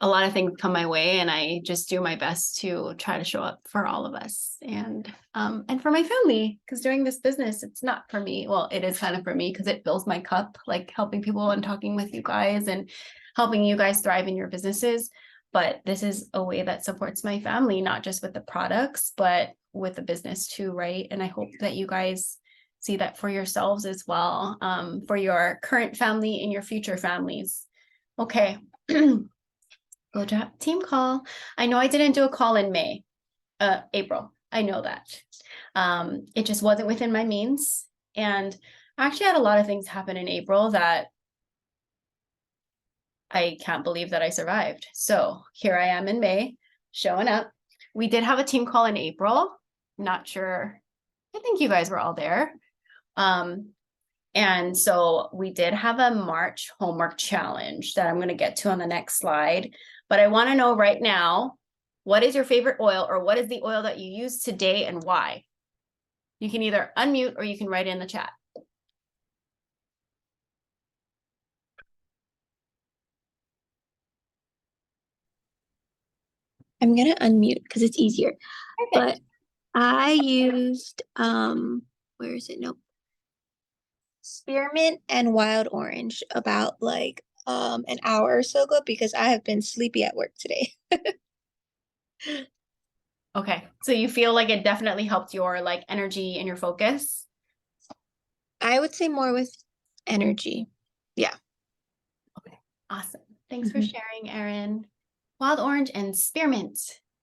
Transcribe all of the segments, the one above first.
a lot of things come my way, and I just do my best to try to show up for all of us and for my family, because doing this business, it's not for me. Well, it is kind of for me because it fills my cup, like helping people and talking with you guys and helping you guys thrive in your businesses. But this is a way that supports my family, not just with the products, but with the business too, right? And I hope that you guys see that for yourselves as well, for your current family and your future families. Okay. Go to team call. I know I didn't do a call in April. I know that. It just wasn't within my means. And I actually had a lot of things happen in April that I can't believe that I survived. So here I am in May, showing up. We did have a team call in April. Not sure. I think you guys were all there. And so we did have a March homework challenge that I'm going to get to on the next slide. But I want to know right now, what is your favorite oil, or what is the oil that you use today and why? You can either unmute or you can write in the chat. I'm gonna unmute because it's easier. Perfect. But I used where is it? Nope. Spearmint and wild orange about like an hour or so ago because I have been sleepy at work today. Okay. So you feel like it definitely helped your like energy and your focus? I would say more with energy. Yeah. Okay. Awesome. Thanks for sharing, Erin. Wild orange and spearmint.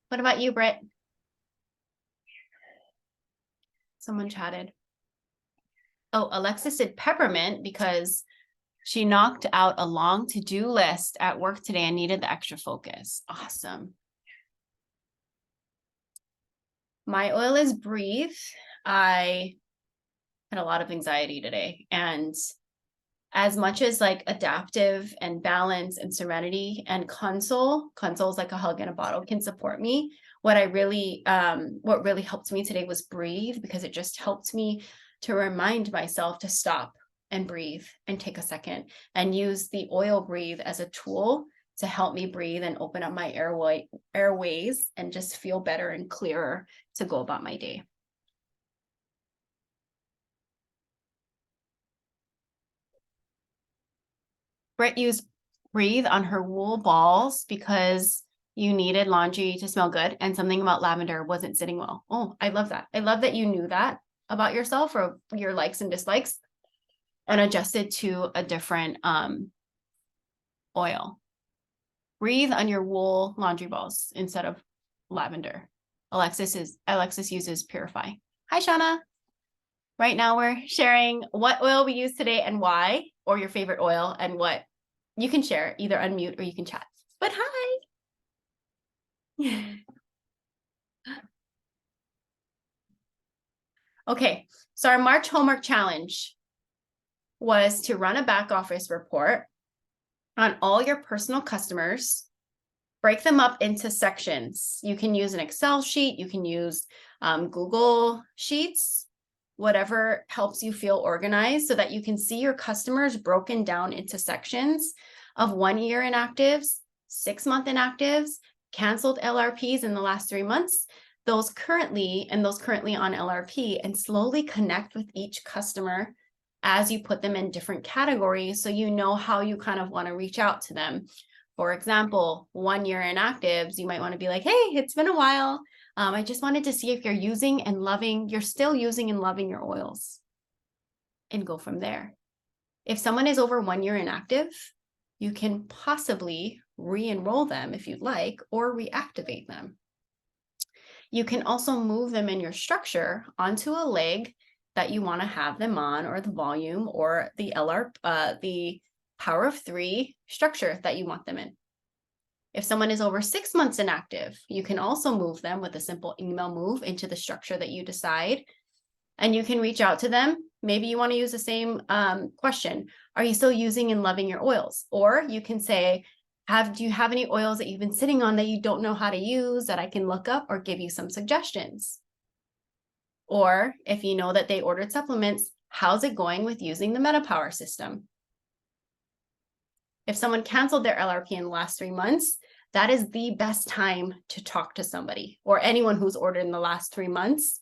What about you, Britt? Someone chatted. Oh, Alexis said peppermint because she knocked out a long to-do list at work today and needed the extra focus. Awesome. My oil is Breathe. I had a lot of anxiety today, and as much as like adaptive and balance and serenity and console's like a hug in a bottle, can support me, what really helped me today was Breathe, because it just helped me to remind myself to stop and breathe and take a second and use the oil Breathe as a tool to help me breathe and open up my airways and just feel better and clearer to go about my day. Britt used Breathe on her wool balls because you needed laundry to smell good, and something about lavender wasn't sitting well. Oh, I love that. I love that you knew that about yourself, or your likes and dislikes, and adjusted to a different oil. Breathe on your wool laundry balls instead of lavender. Alexis uses Purify. Hi, Shauna. Right now we're sharing what oil we use today and why, or your favorite oil and what. You can share, either unmute or you can chat. But hi. Okay, so our March homework challenge was to run a back office report on all your personal customers, break them up into sections. You can use an Excel sheet, you can use Google Sheets, whatever helps you feel organized, so that you can see your customers broken down into sections of 1 year inactives, 6-month inactives, canceled LRPs in the last 3 months, those currently on LRP, and slowly connect with each customer as you put them in different categories, so you know how you kind of want to reach out to them. For example, 1 year inactives, you might want to be like, hey, it's been a while. I just wanted to see if you're still using and loving your oils, and go from there. If someone is over 1 year inactive, you can possibly re-enroll them if you'd like, or reactivate them. You can also move them in your structure onto a leg that you want to have them on, or the volume, or the the Power of 3 structure that you want them in. If someone is over 6 months inactive, you can also move them with a simple email move into the structure that you decide. And you can reach out to them. Maybe you want to use the same question. Are you still using and loving your oils? Or you can say, do you have any oils that you've been sitting on that you don't know how to use, that I can look up or give you some suggestions? Or if you know that they ordered supplements, how's it going with using the MetaPower system? If someone canceled their LRP in the last 3 months, that is the best time to talk to somebody or anyone who's ordered in the last 3 months,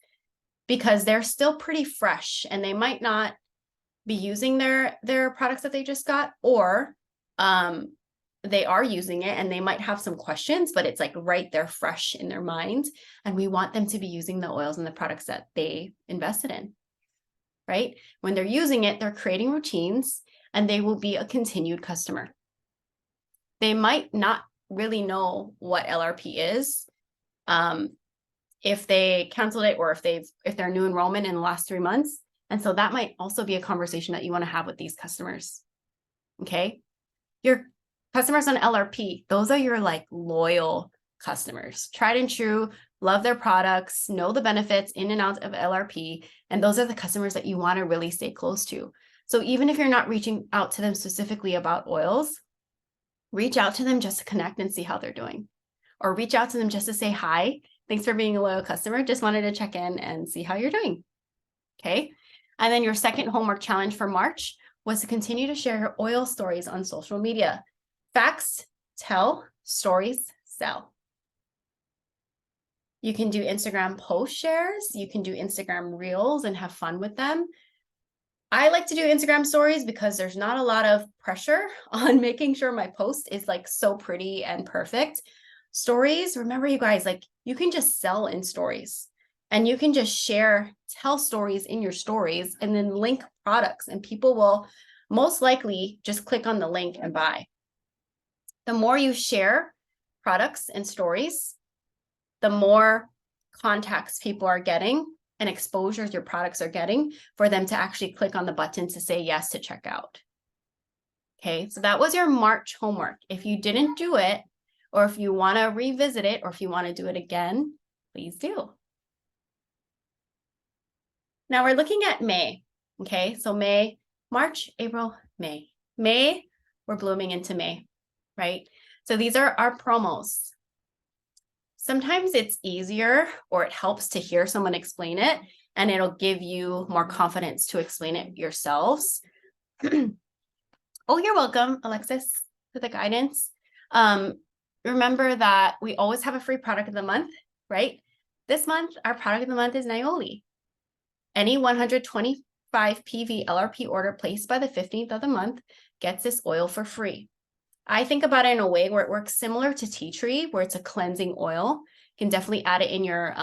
because they're still pretty fresh and they might not be using their products that they just got, or they are using it and they might have some questions, but it's like right there fresh in their mind. And we want them to be using the oils and the products that they invested in, right? When they're using it, they're creating routines and they will be a continued customer. They might not really know what LRP is if they canceled it or if they're new enrollment in the last 3 months. And so that might also be a conversation that you want to have with these customers. Okay. Your customers on LRP, those are your like loyal customers, tried and true, love their products, know the benefits in and out of LRP. And those are the customers that you want to really stay close to. So even if you're not reaching out to them specifically about oils, reach out to them just to connect and see how they're doing, or reach out to them just to say, hi, thanks for being a loyal customer. Just wanted to check in and see how you're doing. Okay. And then your second homework challenge for March was to continue to share your oil stories on social media. Facts tell, stories sell. You can do Instagram post shares. You can do Instagram reels and have fun with them. I like to do Instagram stories because there's not a lot of pressure on making sure my post is like so pretty and perfect. Stories, remember you guys, like you can just sell in stories and you can just tell stories in your stories and then link products, and people will most likely just click on the link and buy. The more you share products and stories, the more contacts people are getting and exposures your products are getting for them to actually click on the button to say yes to check out. Okay, so that was your March homework. If you didn't do it, or if you want to revisit it, or if you want to do it again, please do. Now we're looking at May. Okay, so May, March, April, May. May, we're blooming into May, right? So these are our promos. Sometimes it's easier or it helps to hear someone explain it, and it'll give you more confidence to explain it yourselves. Oh, you're welcome, Alexis, for the guidance. Remember that we always have a free product of the month, right? This month, our product of the month is Nioli. Any 125 PV LRP order placed by the 15th of the month gets this oil for free. I think about it in a way where it works similar to tea tree, where it's a cleansing oil. You can definitely add it in your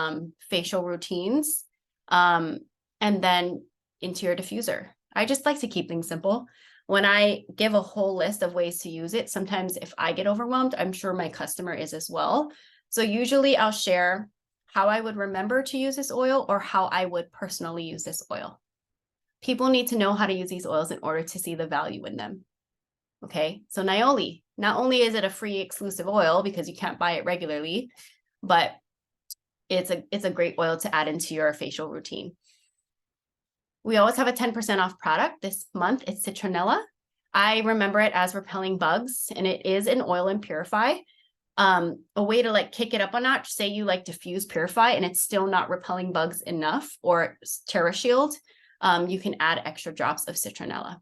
facial routines and then into your diffuser. I just like to keep things simple. When I give a whole list of ways to use it, sometimes if I get overwhelmed, I'm sure my customer is as well. So usually I'll share how I would remember to use this oil or how I would personally use this oil. People need to know how to use these oils in order to see the value in them. Okay, so Nioli, not only is it a free exclusive oil because you can't buy it regularly, but it's a great oil to add into your facial routine. We always have a 10% off product. This month, it's citronella. I remember it as repelling bugs, and it is an oil and purify. A way to like kick it up a notch, say you like diffuse purify and it's still not repelling bugs enough, or TerraShield, you can add extra drops of citronella.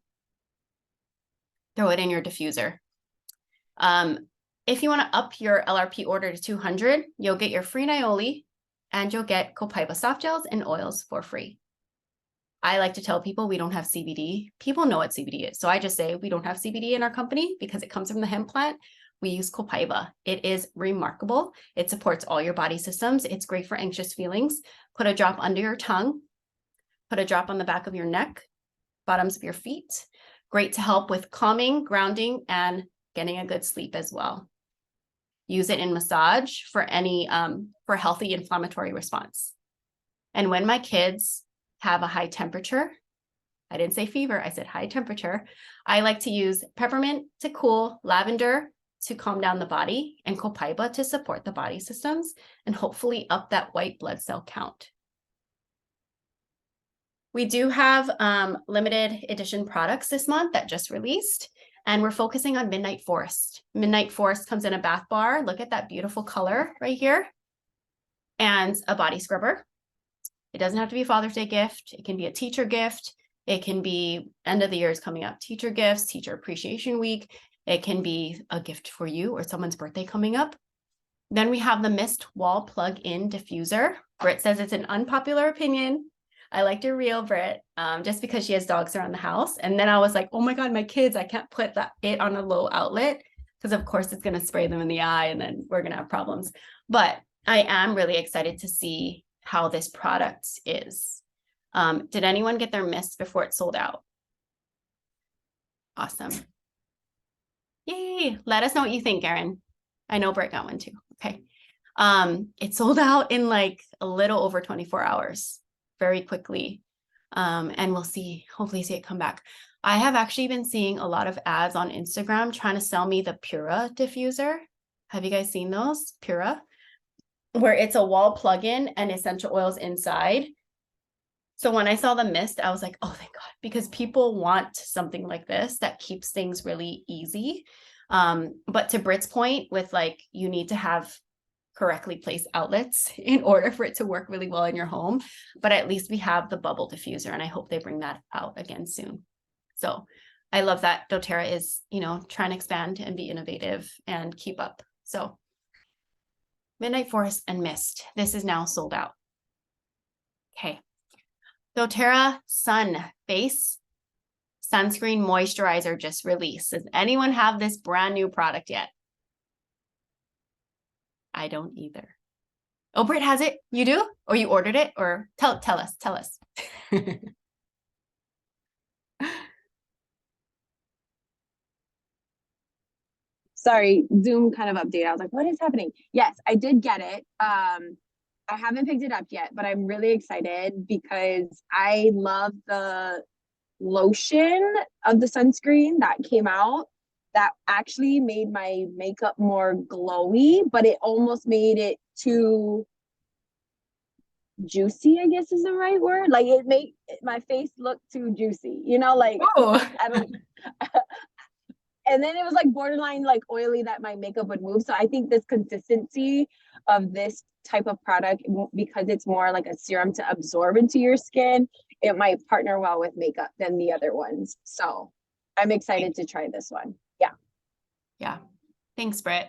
Throw it in your diffuser. If you want to up your LRP order to 200, you'll get your free Nioli and you'll get Copaiba soft gels and oils for free. I like to tell people we don't have CBD. People know what CBD is. So I just say we don't have CBD in our company because it comes from the hemp plant. We use Copaiba. It is remarkable. It supports all your body systems. It's great for anxious feelings. Put a drop under your tongue. Put a drop on the back of your neck, bottoms of your feet. Great to help with calming, grounding, and getting a good sleep as well. Use it in massage for any for healthy inflammatory response. And when my kids have a high temperature, I didn't say fever, I said high temperature, I like to use peppermint to cool, lavender to calm down the body, and Copaiba to support the body systems and hopefully up that white blood cell count. We do have limited edition products this month that just released, and we're focusing on Midnight Forest. Midnight Forest comes in a bath bar. Look at that beautiful color right here. And a body scrubber. It doesn't have to be a Father's Day gift. It can be a teacher gift. It can be end of the year is coming up, teacher gifts, teacher appreciation week. It can be a gift for you or someone's birthday coming up. Then we have the Mist Wall Plug-in Diffuser. Britt says it's an unpopular opinion. I liked her real, Britt, just because she has dogs around the house. And then I was like, oh my God, my kids, I can't put it on a low outlet because of course it's going to spray them in the eye and then we're going to have problems. But I am really excited to see how this product is. Did anyone get their mist before it sold out? Awesome. Yay. Let us know what you think, Erin. I know Britt got one too. Okay. It sold out in like a little over 24 hours, very quickly. And we'll hopefully see it come back. I have actually been seeing a lot of ads on Instagram trying to sell me the Pura diffuser. Have you guys seen those? Pura, where it's a wall plug-in and essential oils inside. So when I saw the mist, I was like, oh, thank God, because people want something like this that keeps things really easy. But to Britt's point with like, you need to have correctly placed outlets in order for it to work really well in your home. But at least we have the bubble diffuser and I hope they bring that out again soon. So I love that doTERRA is, trying to expand and be innovative and keep up. So Midnight Forest and Mist, this is now sold out. Okay. doTERRA Sun Face Sunscreen Moisturizer just released. Does anyone have this brand new product yet? I don't either. Oh, Britt has it. You do? Or you ordered it? Or tell us. Sorry, Zoom kind of update. I was like, what is happening? Yes, I did get it. I haven't picked it up yet, but I'm really excited because I love the lotion of the sunscreen that came out that actually made my makeup more glowy, but it almost made it too juicy, I guess is the right word. Like it made my face look too juicy, like Oh. I don't and then it was like borderline like oily that my makeup would move. So I think this consistency of this type of product, because it's more like a serum to absorb into your skin, it might partner well with makeup than the other ones. So I'm excited to try this one. Yeah. Thanks, Britt.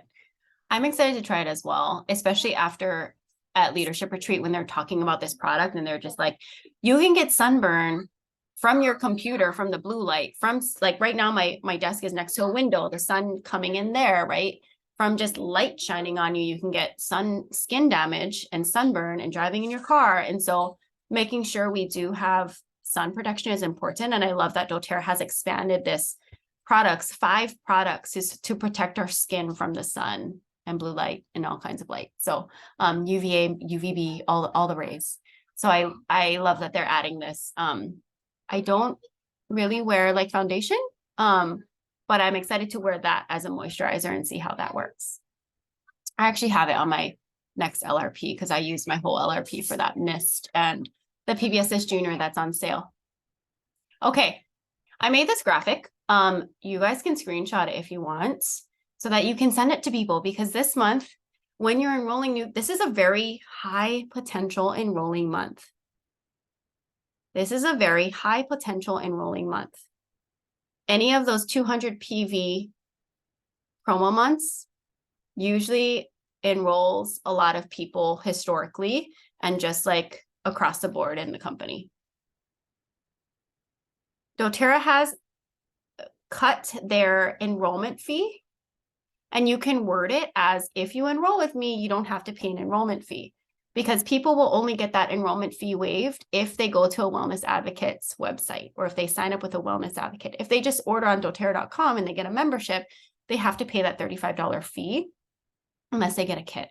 I'm excited to try it as well, especially after at Leadership Retreat when they're talking about this product and they're just like, you can get sunburn from your computer, from the blue light, from like right now, my desk is next to a window, the sun coming in there, right? From just light shining on you, you can get skin damage and sunburn and driving in your car. And so making sure we do have sun protection is important. And I love that doTERRA has expanded this 5 products is to protect our skin from the sun and blue light and all kinds of light. So UVA, UVB, all the rays. So I love that they're adding this. I don't really wear like foundation, but I'm excited to wear that as a moisturizer and see how that works. I actually have it on my next LRP because I used my whole LRP for that mist and the PBSS Junior that's on sale. Okay, I made this graphic. You guys can screenshot it if you want so that you can send it to people because this month, when you're enrolling this is a very high potential enrolling month. This is a very high potential enrolling month. Any of those 200 PV promo months usually enrolls a lot of people historically and just like across the board in the company. doTERRA has cut their enrollment fee and you can word it as if you enroll with me, you don't have to pay an enrollment fee because people will only get that enrollment fee waived if they go to a wellness advocate's website or if they sign up with a wellness advocate. If they just order on doTERRA.com and they get a membership, they have to pay that $35 fee unless they get a kit.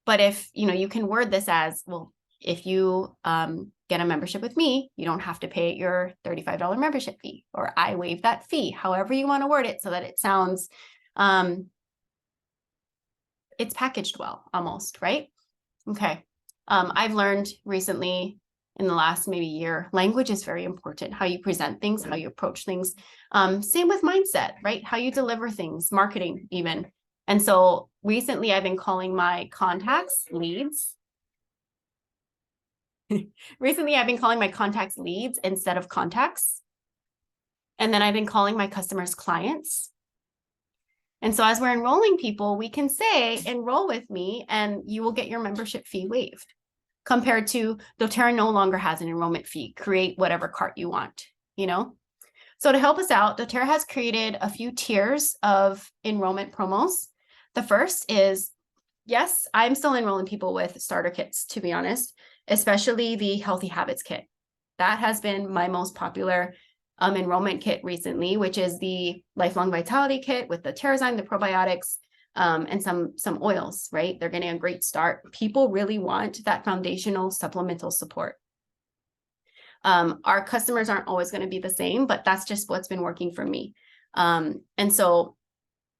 But if, you can word this as, well, if you get a membership with me, you don't have to pay your $35 membership fee, or I waive that fee, however you want to word it so that it sounds, it's packaged well, almost, right? Okay. I've learned recently in the last maybe year, language is very important. How you present things, how you approach things. Same with mindset, right? How you deliver things, marketing even. And so recently I've been calling my contacts leads. Recently I've been calling my contacts leads instead of contacts. And then I've been calling my customers clients. And so as we're enrolling people, we can say, enroll with me and you will get your membership fee waived. Compared to doTERRA no longer has an enrollment fee. Create whatever cart you want, you know? So to help us out, doTERRA has created a few tiers of enrollment promos. The first is, yes, I'm still enrolling people with starter kits, to be honest, especially the Healthy Habits Kit. That has been my most popular enrollment kit recently, which is the Lifelong Vitality Kit with the Terrazyme, the probiotics, and some oils, right? They're getting a great start. People really want that foundational supplemental support. Our customers aren't always going to be the same, but that's just what's been working for me. And so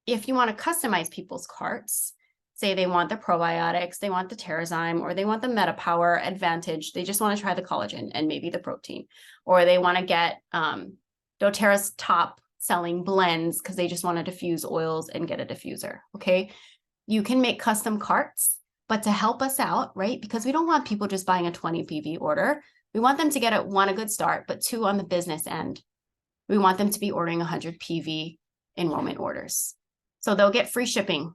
if you want to customize people's carts, say they want the probiotics, they want the Terrazyme, or they want the MetaPower Advantage, they just want to try the collagen and maybe the protein, or they want to get doTERRA's top selling blends because they just want to diffuse oils and get a diffuser, okay? You can make custom carts, but to help us out, right? Because we don't want people just buying a 20 PV order. We want them to get a good start, but 2, on the business end, we want them to be ordering 100 PV enrollment orders. So they'll get free shipping.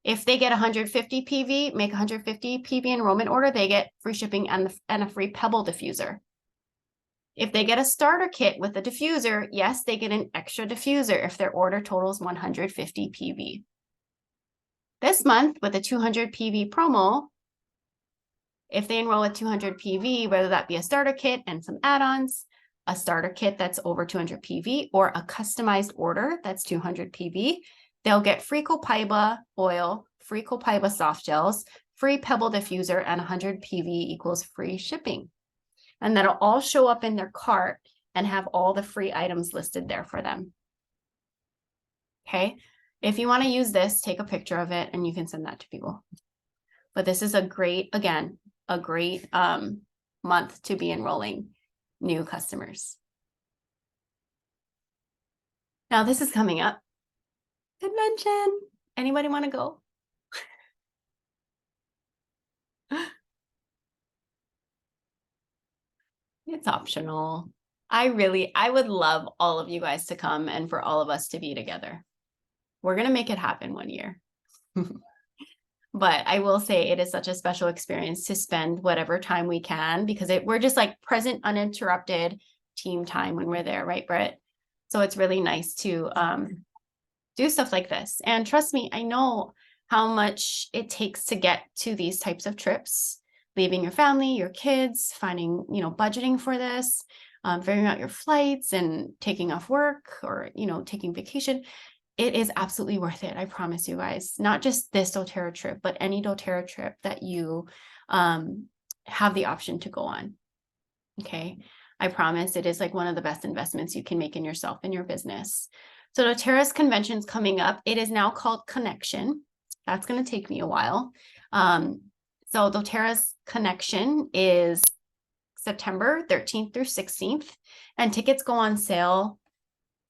If they get 150 PV, make 150 PV enrollment order, they get free shipping and a free Pebble diffuser. If they get a starter kit with a diffuser, yes, they get an extra diffuser if their order totals 150 PV. This month with a 200 PV promo, if they enroll with 200 PV, whether that be a starter kit and some add-ons, a starter kit that's over 200 PV, or a customized order that's 200 PV, they'll get free Copaiba oil, free Copaiba soft gels, free Pebble diffuser, and 100 PV equals free shipping. And that'll all show up in their cart and have all the free items listed there for them. Okay. If you want to use this, take a picture of it and you can send that to people. But this is a great, again, a great month to be enrolling new customers. Now this is coming up. Convention. Anybody want to go? It's optional. I would love all of you guys to come and for all of us to be together. We're going to make it happen one year. But I will say it is such a special experience to spend whatever time we can because we're just like present, uninterrupted team time when we're there, right, Britt? So it's really nice to do stuff like this. And trust me, I know how much it takes to get to these types of trips, leaving your family, your kids, finding, budgeting for this, figuring out your flights and taking off work or, taking vacation. It is absolutely worth it. I promise you guys, not just this doTERRA trip, but any doTERRA trip that you have the option to go on. Okay. I promise it is like one of the best investments you can make in yourself and your business. So doTERRA's convention's coming up. It is now called Connection. That's going to take me a while. So doTERRA's Connection is September 13th through 16th, and tickets go on sale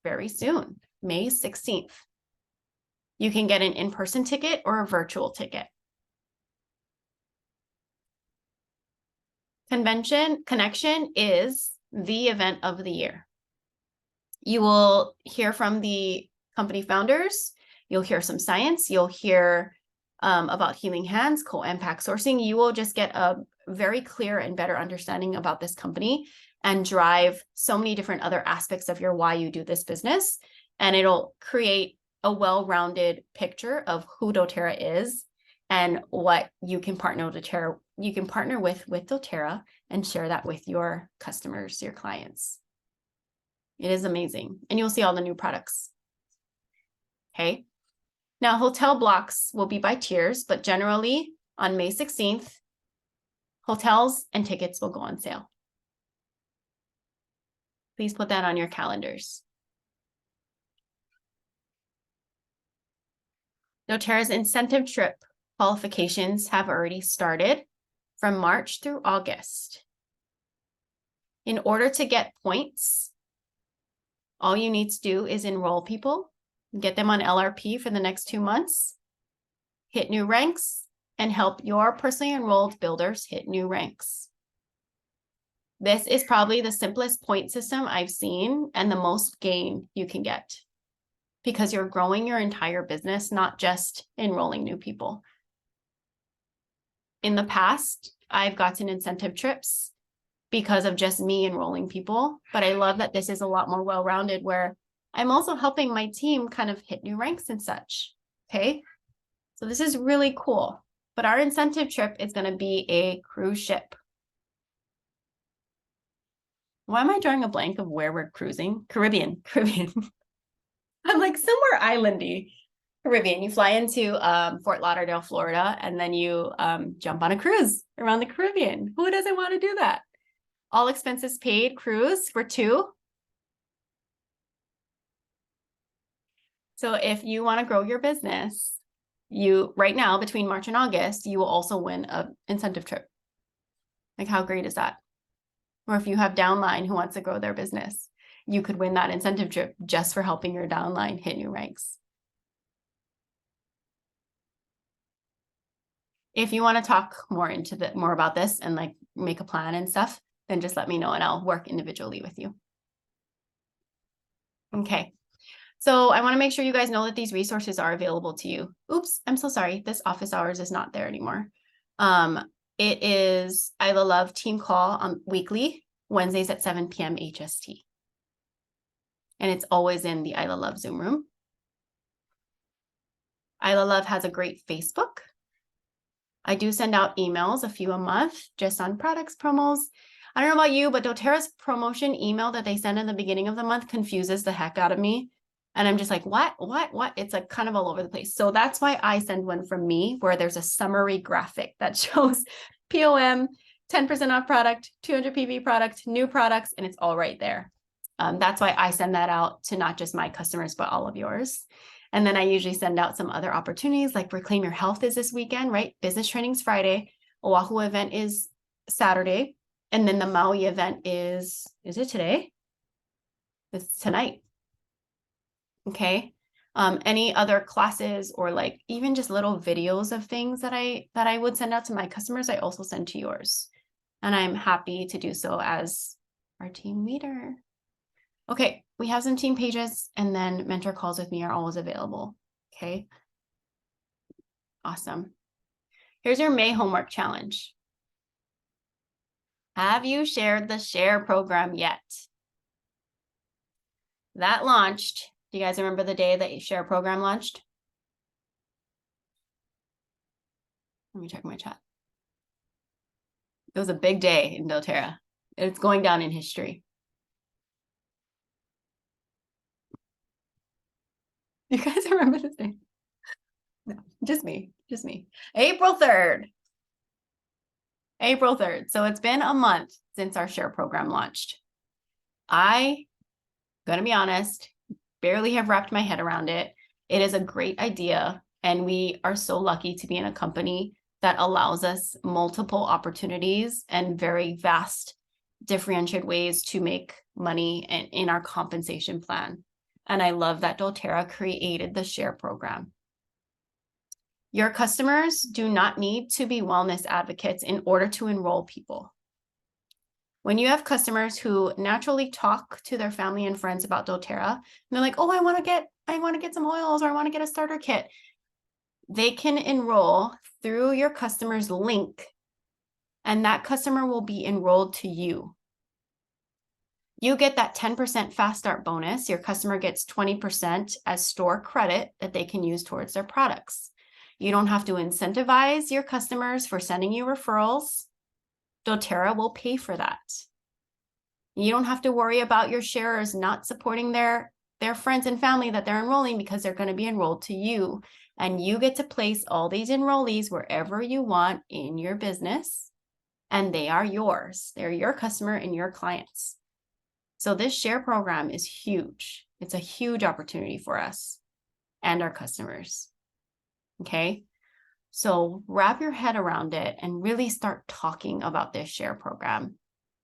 very soon, May 16th. You can get an in-person ticket or a virtual ticket. Connection is the event of the year. You will hear from the company founders. You'll hear some science. You'll hear about Healing Hands, co-impact sourcing. You will just get a very clear and better understanding about this company and drive so many different other aspects of your why you do this business. And it'll create a well-rounded picture of who doTERRA is and what you can partner with doTERRA. You can partner with doTERRA and share that with your customers, your clients. It is amazing. And you'll see all the new products. Okay. Now, hotel blocks will be by tiers, but generally on May 16th, hotels and tickets will go on sale. Please put that on your calendars. doTERRA's incentive trip qualifications have already started from March through August. In order to get points, all you need to do is enroll people, get them on LRP for the next 2 months, hit new ranks, and help your personally enrolled builders hit new ranks. This is probably the simplest point system I've seen and the most gain you can get. because you're growing your entire business, not just enrolling new people. In the past, I've gotten incentive trips because of just me enrolling people, but I love that this is a lot more well-rounded where I'm also helping my team kind of hit new ranks and such. Okay. So this is really cool, but our incentive trip is going to be a cruise ship. Why am I drawing a blank of where we're cruising? Caribbean. I'm like somewhere islandy. Caribbean. You fly into Fort Lauderdale, Florida, and then you jump on a cruise around the Caribbean. Who doesn't want to do that? All expenses paid cruise for 2. So if you want to grow your business, you right now between March and August, you will also win an incentive trip. Like how great is that? Or if you have downline who wants to grow their business, you could win that incentive trip just for helping your downline hit new ranks. If you want to talk more about this and like make a plan and stuff, then just let me know and I'll work individually with you. Okay. So I want to make sure you guys know that these resources are available to you. Oops, I'm so sorry. This office hours is not there anymore. It is Isla Love team call on weekly, Wednesdays at 7 p.m. HST. And it's always in the Isla Love Zoom room. Isla Love has a great Facebook. I do send out emails, a few a month, just on products promos. I don't know about you, but doTERRA's promotion email that they send in the beginning of the month confuses the heck out of me. And I'm just like, what? It's like kind of all over the place. So that's why I send one from me where there's a summary graphic that shows POM, 10% off product, 200 PV product, new products, and it's all right there. That's why I send that out to not just my customers, but all of yours. And then I usually send out some other opportunities like Reclaim Your Health is this weekend, right? Business Training's Friday. Oahu event is Saturday. And then the Maui event is it today? It's tonight. Okay. Any other classes or like even just little videos of things that I would send out to my customers, I also send to yours. And I'm happy to do so as our team leader. Okay, we have some team pages and then mentor calls with me are always available. Okay. Awesome. Here's your May homework challenge. Have you shared the SHARE program yet? That launched. Do you guys remember the day that SHARE program launched? Let me check my chat. It was a big day in doTERRA. It's going down in history. You guys remember this day? No, just me. April 3rd. April 3rd. So it's been a month since our SHARE program launched. I'm gonna be honest, barely have wrapped my head around it. It is a great idea. And we are so lucky to be in a company that allows us multiple opportunities and very vast differentiated ways to make money in our compensation plan. And I love that doTERRA created the SHARE program. Your customers do not need to be wellness advocates in order to enroll people. When you have customers who naturally talk to their family and friends about doTERRA, and they're like, oh, I want to get some oils, or I want to get a starter kit, they can enroll through your customer's link, and that customer will be enrolled to you. You get that 10% fast start bonus. Your customer gets 20% as store credit that they can use towards their products. You don't have to incentivize your customers for sending you referrals. doTERRA will pay for that. You don't have to worry about your sharers not supporting their friends and family that they're enrolling because they're going to be enrolled to you. And you get to place all these enrollees wherever you want in your business. And they are yours. They're your customer and your clients. So this SHARE program is huge. It's a huge opportunity for us and our customers. Okay. So wrap your head around it and really start talking about this SHARE program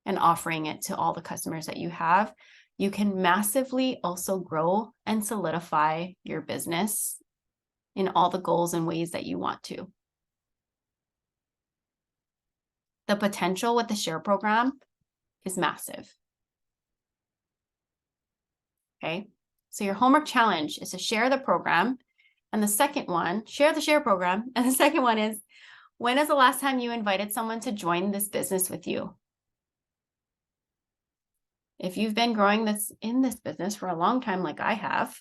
and offering it to all the customers that you have. You can massively also grow and solidify your business in all the goals and ways that you want to. The potential with the SHARE program is massive. Okay. So your homework challenge is to share the program. And the second one, share the share program. And the second one is, when is the last time you invited someone to join this business with you? If you've been growing this in this business for a long time, like I have,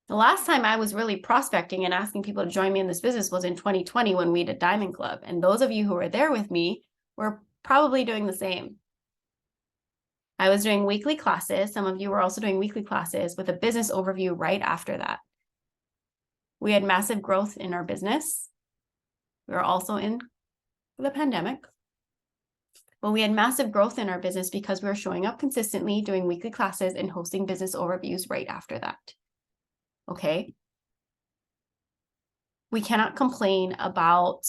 the last time I was really prospecting and asking people to join me in this business was in 2020 when we did Diamond Club. And those of you who were there with me were probably doing the same. I was doing weekly classes. Some of you were also doing weekly classes with a business overview right after that. We had massive growth in our business. We were also in the pandemic. But we had massive growth in our business because we were showing up consistently, doing weekly classes and hosting business overviews right after that. Okay. We cannot complain about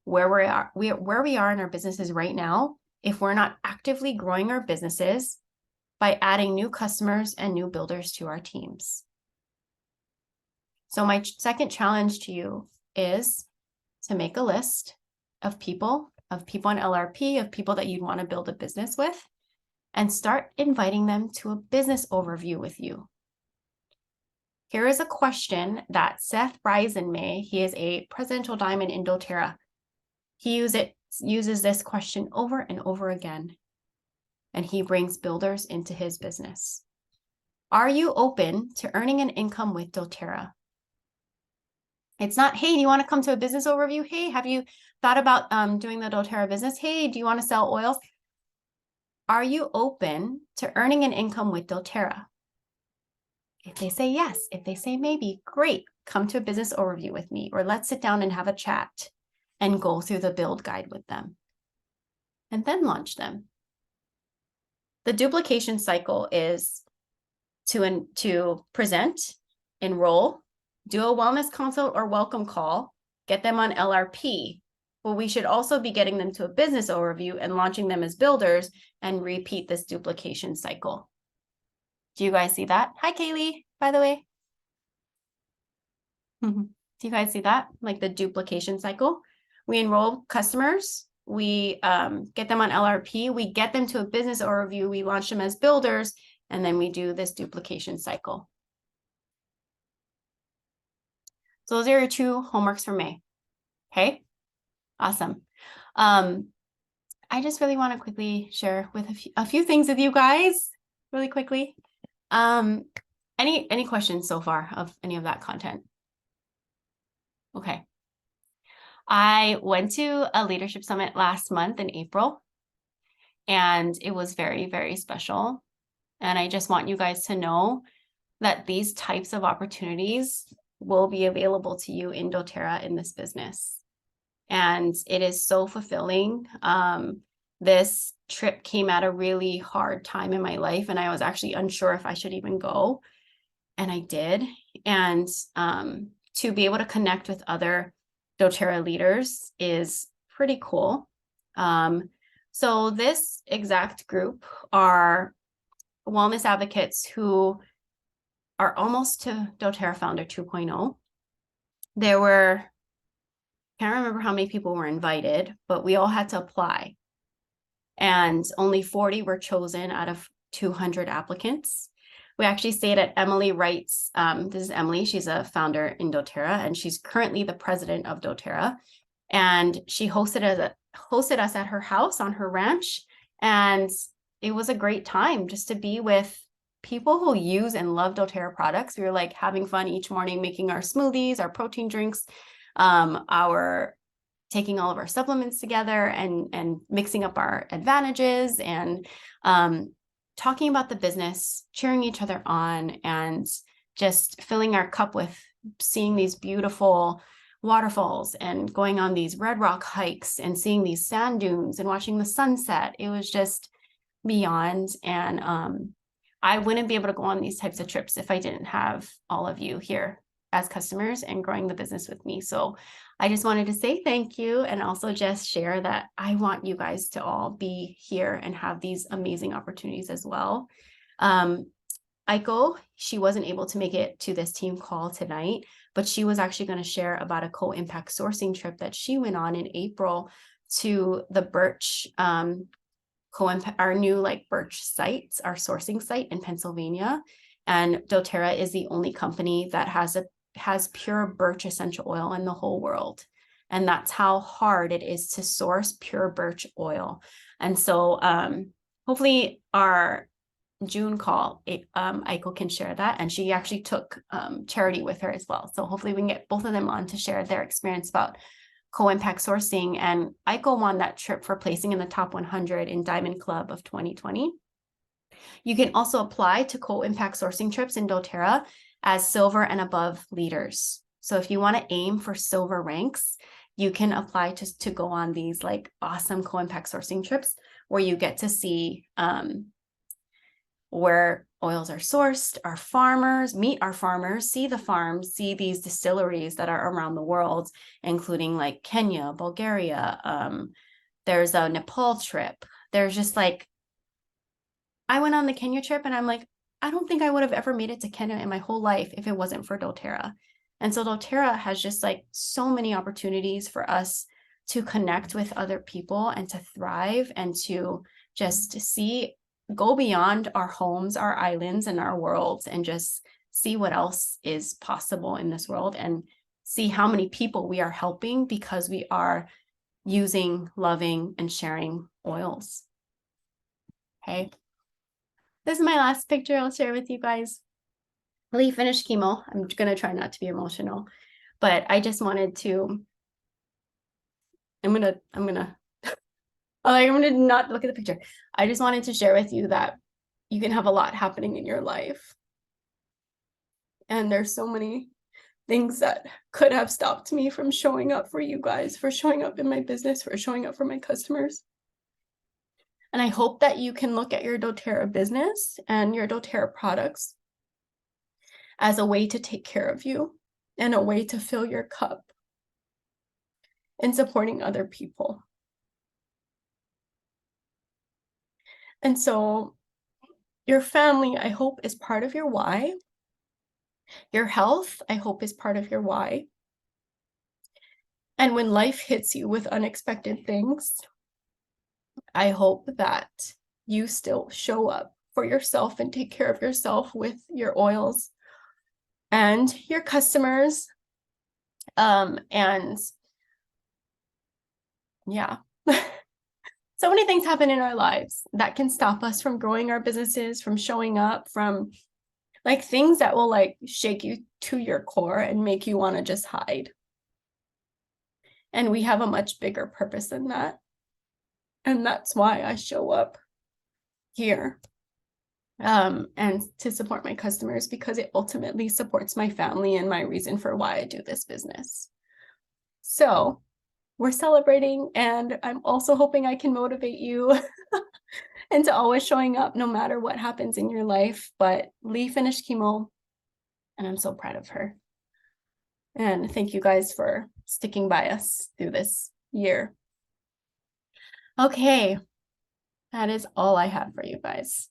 where we are in our businesses right now if we're not actively growing our businesses by adding new customers and new builders to our teams. So my second challenge to you is to make a list of people on LRP, of people that you'd want to build a business with, and start inviting them to a business overview with you. Here is a question that Seth Bryson made. He is a presidential diamond in doTERRA. He uses this question over and over again, and he brings builders into his business. Are you open to earning an income with doTERRA? It's not, hey, do you want to come to a business overview? Hey, have you thought about doing the doTERRA business? Hey, do you want to sell oils? Are you open to earning an income with doTERRA? If they say yes, if they say maybe, great, come to a business overview with me, or let's sit down and have a chat and go through the build guide with them, and then launch them. The duplication cycle is to present, enroll, do a wellness consult or welcome call, get them on LRP. Well, we should also be getting them to a business overview and launching them as builders and repeat this duplication cycle. Do you guys see that? Hi, Kaylee, by the way. Do you guys see that? Like the duplication cycle. We enroll customers, we get them on LRP, we get them to a business overview, we launch them as builders, and then we do this duplication cycle. So those are your two homeworks for May. Okay, awesome. I just really want to quickly share with a few things with you guys really quickly. Any questions so far of any of that content? Okay. I went to a leadership summit last month in April, and it was very, very special. And I just want you guys to know that these types of opportunities will be available to you in doTERRA in this business. And it is so fulfilling. This trip came at a really hard time in my life, and I was actually unsure if I should even go. And I did. And to be able to connect with other doTERRA leaders is pretty cool. So this exact group are wellness advocates who are almost to doTERRA Founder 2.0. There were, can't remember how many people were invited, but we all had to apply. And only 40 were chosen out of 200 applicants. We actually stayed at Emily Wright's, this is Emily, she's a founder in doTERRA, and she's currently the president of doTERRA. And she hosted us at her house on her ranch. And it was a great time just to be with people who use and love doTERRA products. We were like having fun each morning, making our smoothies, our protein drinks, taking all of our supplements together and mixing up our advantages and talking about the business, cheering each other on, and just filling our cup with seeing these beautiful waterfalls and going on these red rock hikes and seeing these sand dunes and watching the sunset. It was just beyond. And I wouldn't be able to go on these types of trips if I didn't have all of you here as customers and growing the business with me. So I just wanted to say thank you, and also just share that I want you guys to all be here and have these amazing opportunities as well. Aiko, she wasn't able to make it to this team call tonight, but she was actually going to share about a co-impact sourcing trip that she went on in April to the Birch, our new Birch sites, our sourcing site in Pennsylvania. And doTERRA is the only company that has pure birch essential oil in the whole world. And that's how hard it is to source pure birch oil. And so hopefully our June call, Aiko can share that. And she actually took Charity with her as well. So hopefully we can get both of them on to share their experience about co-impact sourcing. And Aiko won that trip for placing in the top 100 in Diamond Club of 2020. You can also apply to co-impact sourcing trips in doTERRA as silver and above leaders. So if you want to aim for silver ranks, you can apply to go on these like awesome co-impact sourcing trips where you get to see where oils are sourced, our farmers, meet our farmers, see the farms, see these distilleries that are around the world, including like Kenya, Bulgaria. There's a Nepal trip. There's just like, I went on the Kenya trip and I'm like, I don't think I would have ever made it to Kenya in my whole life if it wasn't for doTERRA. And so doTERRA has just like so many opportunities for us to connect with other people and to thrive and to just go beyond our homes, our islands, and our worlds, and just see what else is possible in this world and see how many people we are helping because we are using, loving, and sharing oils. Okay. This is my last picture I'll share with you guys. Lee finished chemo. I'm going to try not to be emotional, but I just wanted to, I'm going to not look at the picture. I just wanted to share with you that you can have a lot happening in your life. And there's so many things that could have stopped me from showing up for you guys, for showing up in my business, for showing up for my customers. And I hope that you can look at your doTERRA business and your doTERRA products as a way to take care of you and a way to fill your cup in supporting other people. And so your family, I hope, is part of your why. Your health, I hope, is part of your why. And when life hits you with unexpected things, I hope that you still show up for yourself and take care of yourself with your oils and your customers. And yeah, so many things happen in our lives that can stop us from growing our businesses, from showing up, from like things that will like shake you to your core and make you want to just hide. And we have a much bigger purpose than that. And that's why I show up here and to support my customers, because it ultimately supports my family and my reason for why I do this business. So we're celebrating, and I'm also hoping I can motivate you into always showing up no matter what happens in your life. But Lee finished chemo and I'm so proud of her. And thank you guys for sticking by us through this year. Okay, that is all I have for you guys.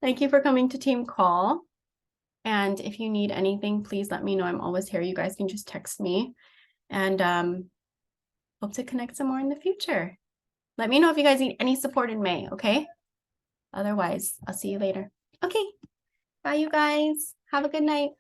Thank you for coming to Team Call. And if you need anything, please let me know. I'm always here. You guys can just text me, and hope to connect some more in the future. Let me know if you guys need any support in May, okay? Otherwise, I'll see you later. Okay, bye you guys. Have a good night.